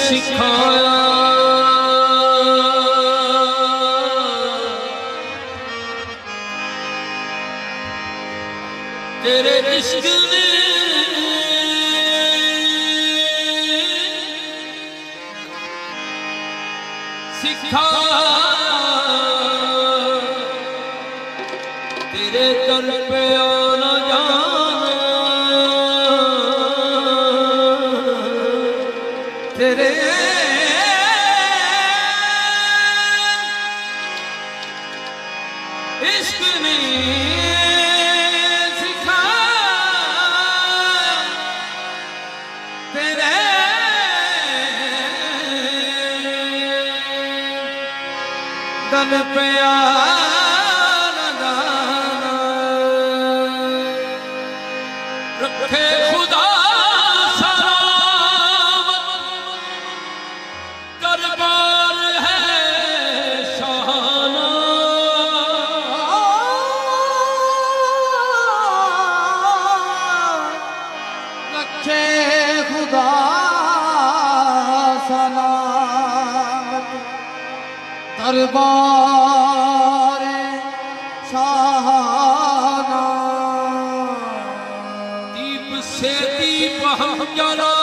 सिखाया तेरे इश्क ने सिखाया तेरे दर पे आना जाना तेरे इश्क ने सिखाया तेरे दर पे आना जाना रखे खुदा दरबार है शाहाना रखे खुदा सलामत दरबार शाहाना दीप से दीप हम जला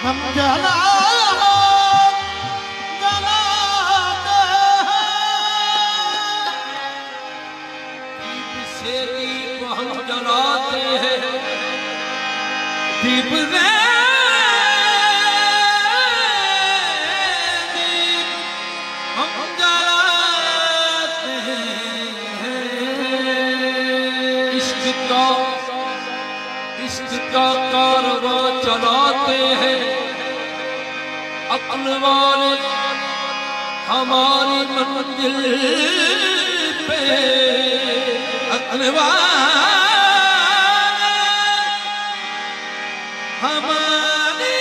हम जला जलाते दीप से दीप हम जलाते हैं दीप रे दीप हम जलाते हैं इश्क का कारवां चलाते हैं अक्ल वाले हमारी मंजिल पे अक्ल वाले हमारी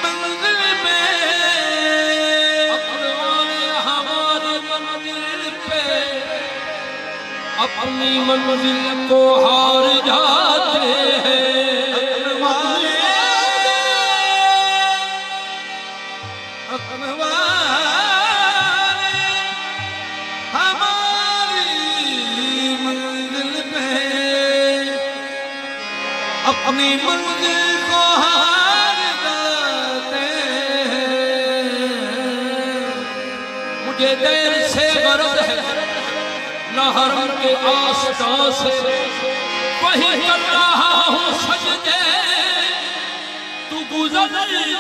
मंजिल पे अक्ल वाले हमारी मंजिल पे अपनी मंजिल को हार जाते हैं अपनी मंजिल को हार जाते हैं मुझे देर से गरज है नहर के आस्था से वही कर रहा हूँ सजदे तू गुजर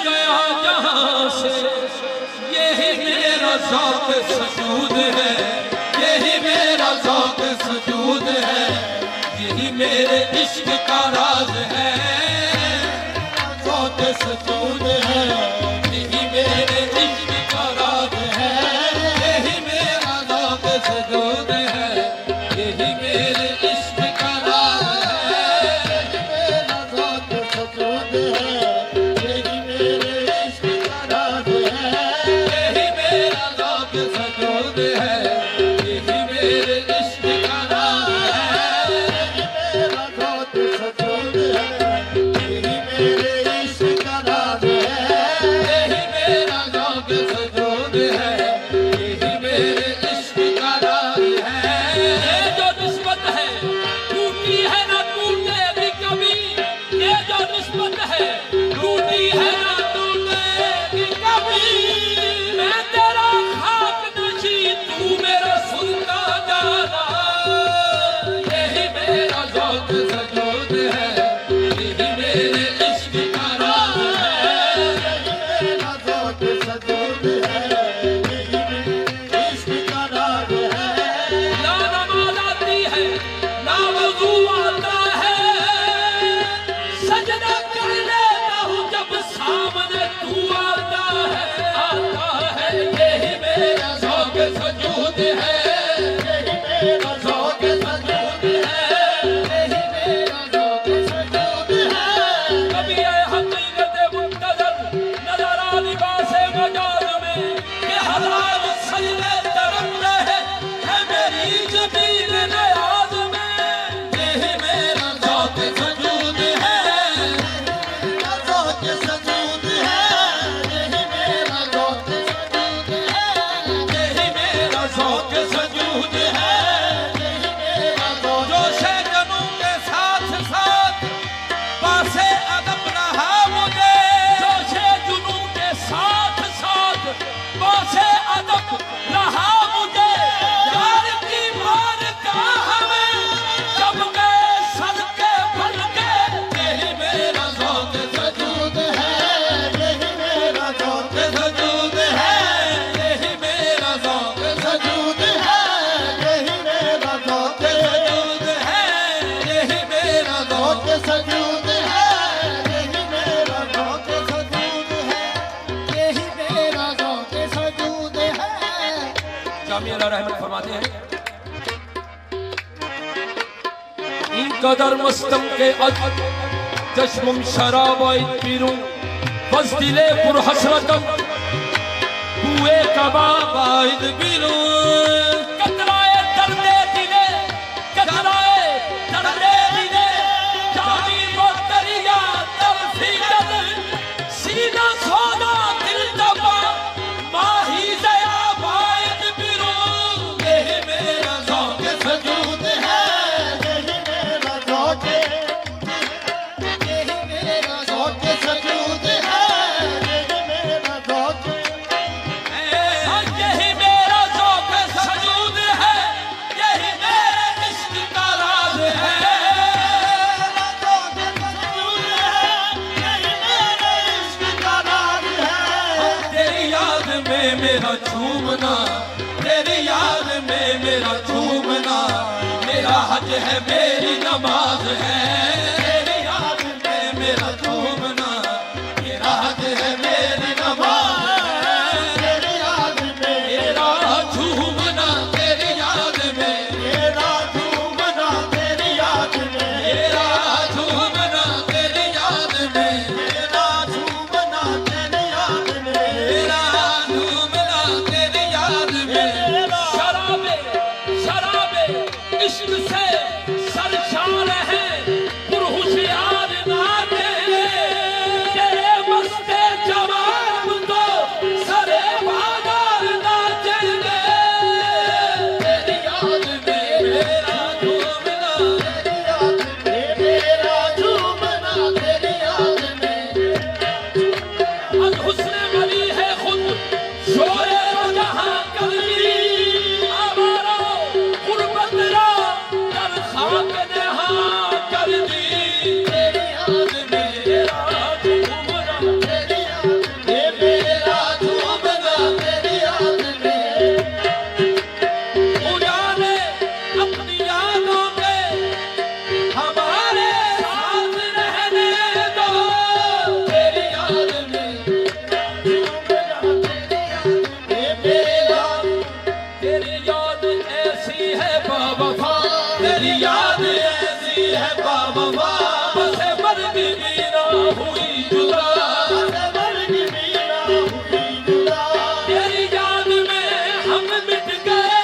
गया जहाँ से यही मेरा ज़ौक़ सजूद है यही मेरा ज़ौक़ सजूद है यही मेरे इश्क का राज है ज़ौक़ सजूद है यही मेरे इश्क का राज है यही मेरा ज़ौक़ सजूद है यही मेरे इश्क का राज है मेरा ज़ौक़ सजूद है यही मेरे इश्क का राज है यही मेरा ज़ौक़ सजूद है यही मेरे इश्क का राज है मेरा ज़ौक़ सजूद है यही मेरे इश्क का राज है यही मेरा ज़ौक़ सजूद है यही मेरे इश्क का राज है ये जो निस्बत है टूटी है ना टूटेगी कभी ये जो निस्बत है टूटी है ना टूटेगी कभी मैं तेरा खाक नशी तू मेरा सुल्तान जाना यही मेरा ज़ौक़ सजूद है यही मेरे इश्क का राज है मेरा ज़ौक़ सजूद है यही मेरे इश्क का राज है ना नमाज़ आती है ना वज़ू आता है सजदा कर लेता हूँ जब सामने तू आता है यही मेरा ज़ौक़ सजूद है यही मेरा ज़ौक़ सजूद है यही मेरा ज़ौक़ सजूद है कभी ये हकीकत मुंतज़र नज़र आ लिबास मजाज में कि हज़ार सजदे जामी अल्लाह रहमत फरमाते हैं, इन कदर मस्तम के अज चश्मम शराब पीरूं बस दिले पुर हसरतम कुए कबाब आइद पीरूं कतराए दर्दे दिले कतराए दर्दे दिले जामी मोतरिया तब फिकत सीना सोना दिल दबा माही दया बाइद पीरूं यही मेरा ज़ौक़ सजूद है, यही मेरा ज़ौक़, यही मेरा ज़ौक़ सजूद है, यही मेरा ज़ौक़, यही मेरा ज़ौक़ सजूद है, यही मेरे इश्क का राज है। ज़ौक़ सजूद है, यही मेरे इश्क का राज है। तेरी याद में मेरा झूमना, तेरी याद में मेरा झूमना, मेरा हज है मेरी नमाज है। तेरी याद में मेरा झूमना, मेरा हज है मेरी नमाज है। तेरी याद में मेरा झूमना तेरी याद में, मेरा झूमना, तेरी याद में मेरा झूमना तेरी याद में, मेरा झूमना, तेरी याद में मेरा झूमना तेरी याद में। शराबे शराबे इश्क से सरशार है पुरहुशियार नाते, तेरे मस्ते जवाब तो सरे बाजार नाचेंगे। तेरी याद में मेरा झूमना, तेरी याद में मेरा झूमना, तेरी याद में अल हुस्न वली है खुद शोरे जहां कलमी, आवारा गुरबत रा कर खाक नहा कर दी। तेरी याद में मेरा झूमना, तेरी याद में मेरा झूमना, तेरी याद में उजाले अपनी यादों में हमारे साथ रहने दो। तेरी याद में झूमना, तेरी याद में तेरी याद ऐसी है बावफा, तेरी याद ऐसी है बावफा, बस मर्ग भी ना हुई जुदा। मर्ग भी ना हुई जुदा। तेरी याद में हम मिट गए,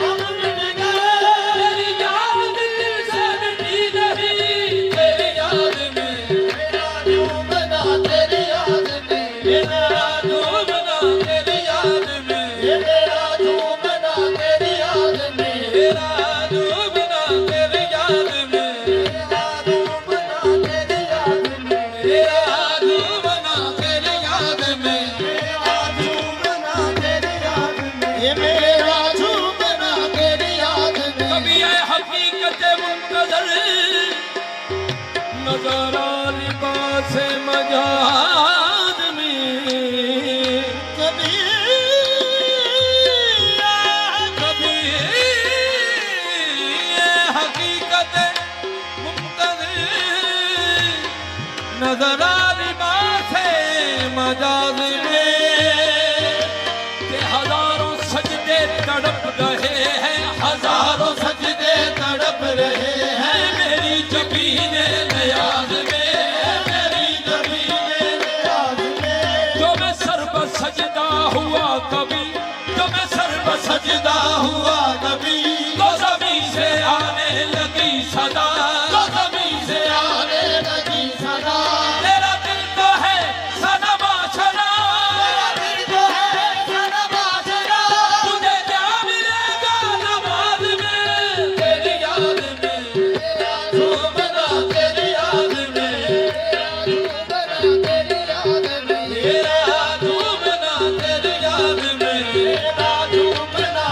हम मिट गए, तेरी याद दिल से मिटी नहीं। तेरी याद में मेरा झूमना, तेरी याद में मेरा झूमना तेरी याद में, मेरा झूमना, तेरी याद में मेरा झूमना तेरी याद में, मेरा झूमना, तेरी याद में मेरा झूमना तेरी याद में। मेरा झूमना, तेरी याद में मेरा झूमना, तेरी याद में कभी है हकीकत मुंतज़र नज़र आ लिबास मजाज में, कभी कभी ये हकीकत मुंतज़र नज़र आ लिबास मजाज में कि हजारों सजदे तड़प रहे हैं, हजारों सजदे तड़प रहे हैं मेरी जबीने नियाज में, मेरी ज़मीने नियाज़ में जो मैं सर पर सजदा हुआ कभी, जो मैं सर पर सजदा हुआ कभी तो ज़मीं से आने लगी सदा, तो ज़मीं से आने लगी सदा। तेरा दिल तो है सनम आशना, मेरा दिल तो है सनम आशना, तुझे क्या मिलेगा नमाज में। तेरी याद में मेरा झूमना, तेरी याद में मेरा झूमना, तेरी याद में मेरा झूमना तेरी याद में, मेरा झूमना,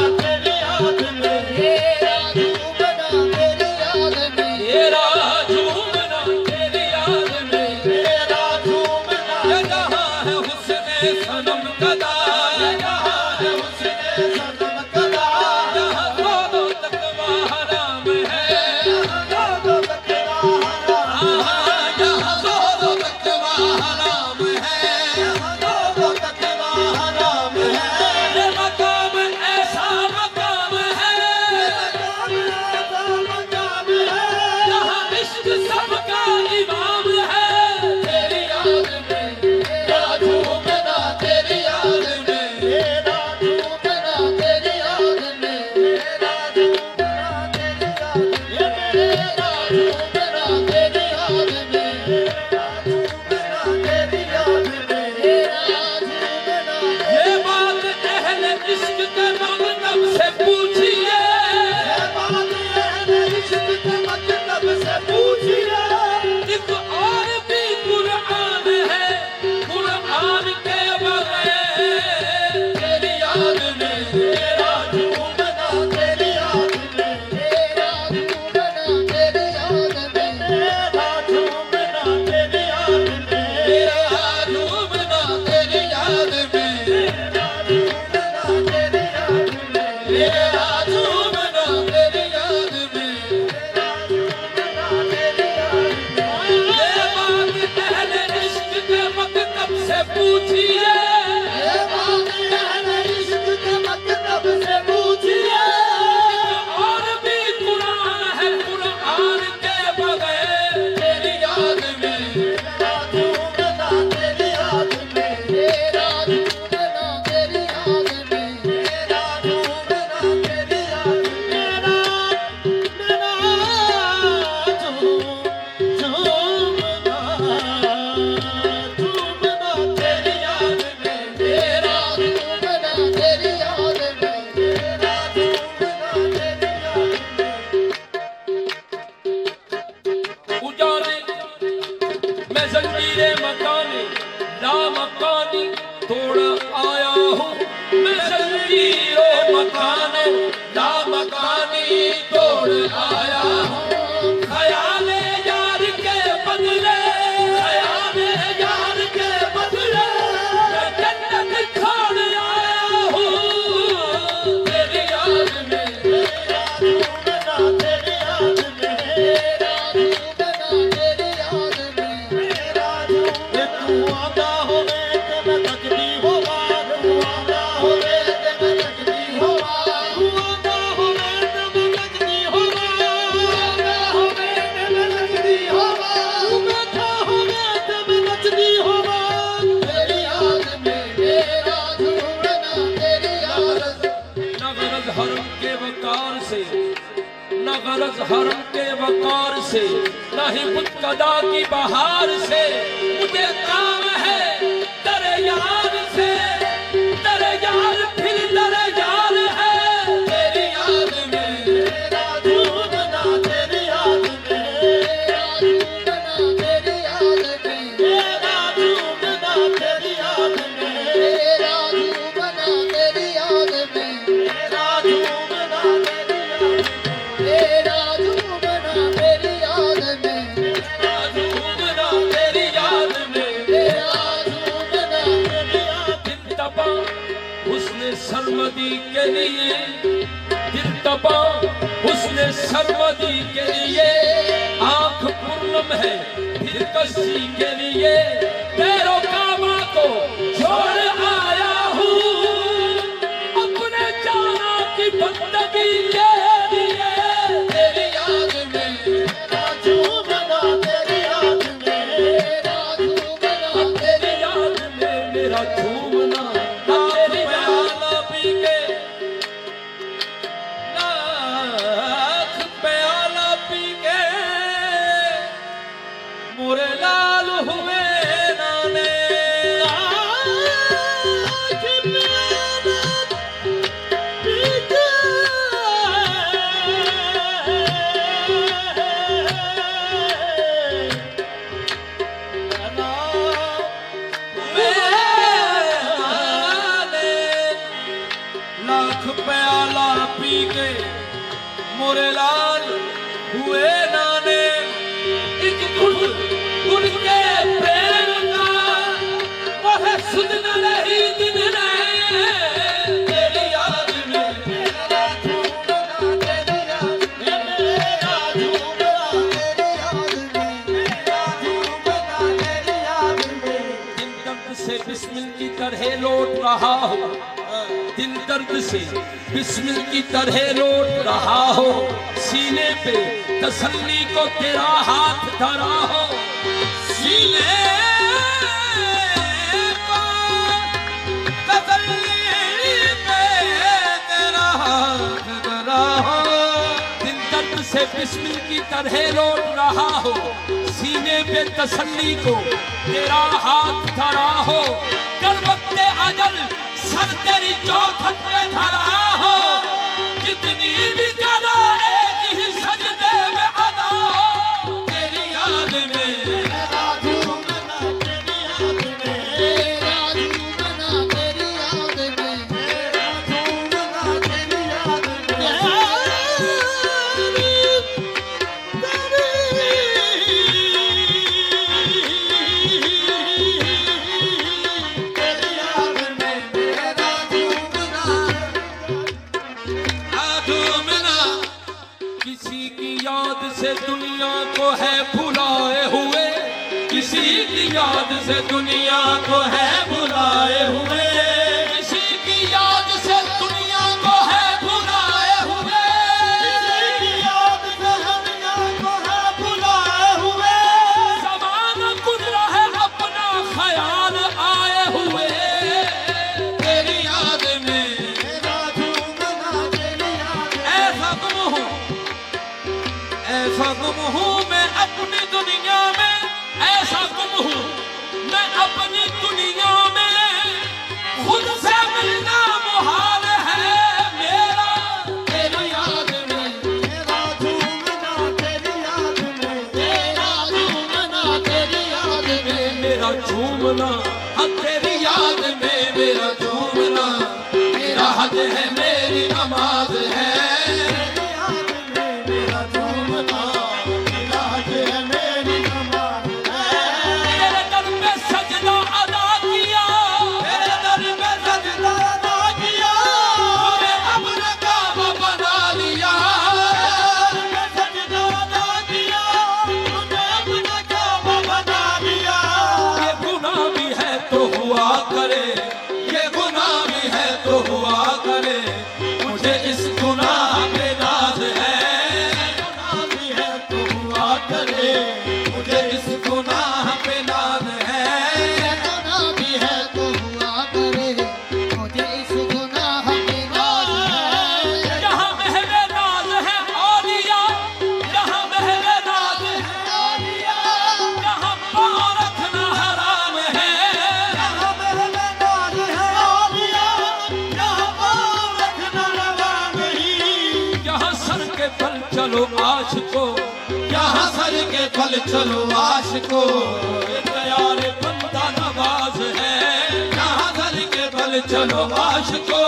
लामकानी तोड़ आया हूँ। ख्याल यार के बदले, ख्याल यार के बदले मैं जन्नत छोड़ आया हूँ। तेरी याद में तेरा झूमना तेरी याद में, तेरा झूमना तेरी याद में, तेरा झूमना तू आंदा होवे ते मैं तकदी होवा, तू आंदा होवे ते मैं तकदी होवा, तू आंदा होवे ते मैं तकदी होवा, आंदा होवे ते मैं तकदी होवा, तू बैठा होवे ते मैं नचदी होवा। तेरी याद में तेरा झूमना तेरी याद में। न गरज हरम के वकार से, न गरज हरम के वकार से, न ही मुत्कदा की बहार से, मुझे काम है तेरे यार से, तेरे यार फिर तेरे यार है। तेरी याद में तेरा झूमना तेरी याद में, तेरा झूमना तेरी याद में, तेरा झूमना तेरी याद में, तेरा झूमना तेरी याद में, तेरा झूमना तेरी याद में, तेरा झूमना तेरी याद में, तेरा झूमना तेरी याद में, तेरा झूमना तेरी याद। दिल तपा हुस्न सरमदी के लिए, दिल तपा हुस्न सरमदी के लिए, आंख पूर्णम है फिर कसी के लिए, पैरों काबा को छोड़ आया हूँ अपने जाना की बंदगी के लिए। तेरी याद में तेरा झूमना तेरी याद में, तेरा झूमना तेरी याद में मेरा झूमना, तेरी प्याला पी के, लाख प्याला पी के मोरे लाल हुए नाने। लाख प्याला पी के मोरे लाल हुए नाने। एक घुट घुट के प्रेम का वह सुध न रही दिन ने। तेरी याद में तेरा झूमना तेरी याद में, तेरा झूमना तेरी याद में, तेरा झूमना तेरी याद में। दिन दर्द से बिस्मिल की तरह लौट रहा हो, दिन दर्द से बिस्मिल की तरह लौट रहा हो, सीने पे तसल्ली को तेरा हाथ धरा हो, सीने को तसल्ली पे तेरा हाथ धरा हो। दिन दर्द से बिस्मिल की तरह लौट रहा हो, सीने पे तसल्ली को तेरा हाथ धरा हो, कर वक्ते अजल सर तेरी चौखट पे धरा हो, जितनी भी ज्यादा एक ही सजदे में अदा हो। तेरी याद में तेरा झूमना तेरी याद में, तेरा झूमना तेरी याद में, तेरा झूमना तेरी याद में। तेरी याद में तेरा झूमना। झूमना किसी की याद से दुनिया को है भुलाए हुए, किसी की याद से दुनिया को है भुलाए हुए, किसी की याद से दुनिया को है भुलाए हुए, तेरी याद से दुनिया को है भुलाए हुए। ज़माना गुज़रा है अपना ख्याल आए हुए। तेरी याद में तेरा झूमना तेरी याद में। ऐसा गुम हूँ मैं अपनी दुनिया में, ऐसा गुम हूँ मैं अपनी दुनिया में, खुद से मिलना मुहाल है मेरा। तेरी याद में तेरा झूमना तेरी याद में, तेरा झूमना तेरी याद में, मेरा झूमना हाँ तेरी याद में, मेरा झूमना मेरा हद है मेरा। मेरी नमाज है। याद में मेरा झूमना इलाज है, मेरी नमाज है। तेरे दर पे सजदा अदा किया, तेरे दर पे सजदा अदा किया, तूने अपना काबा बना लिया। सजदा अदा किया, तूने अपना काबा बना लिया। ये गुनाह भी है तो हुआ करे, ये गुनाह भी है तो हुआ करे, मुझे इस गुनाह पे नाज है। गुनाह भी है तो हुआ करे, मुझे इस गुनाह पे नाज है। गुनाह भी है तो हुआ करे, मुझे इस गुनाह पे नाज है। जहाँ महरे नाज है औलिया, जहाँ महरे नाज है औलिया, जहाँ पाँव रखना हराम है। जहाँ मेरे नाज है औलिया, जहाँ पाँव रखना रवा नहीं। यहाँ सर के पल चलो आशिको, यहाँ सर के पल चलो आशिको, ये तैयार बंदा नवाज है। यहाँ सर के पल चलो आशिको।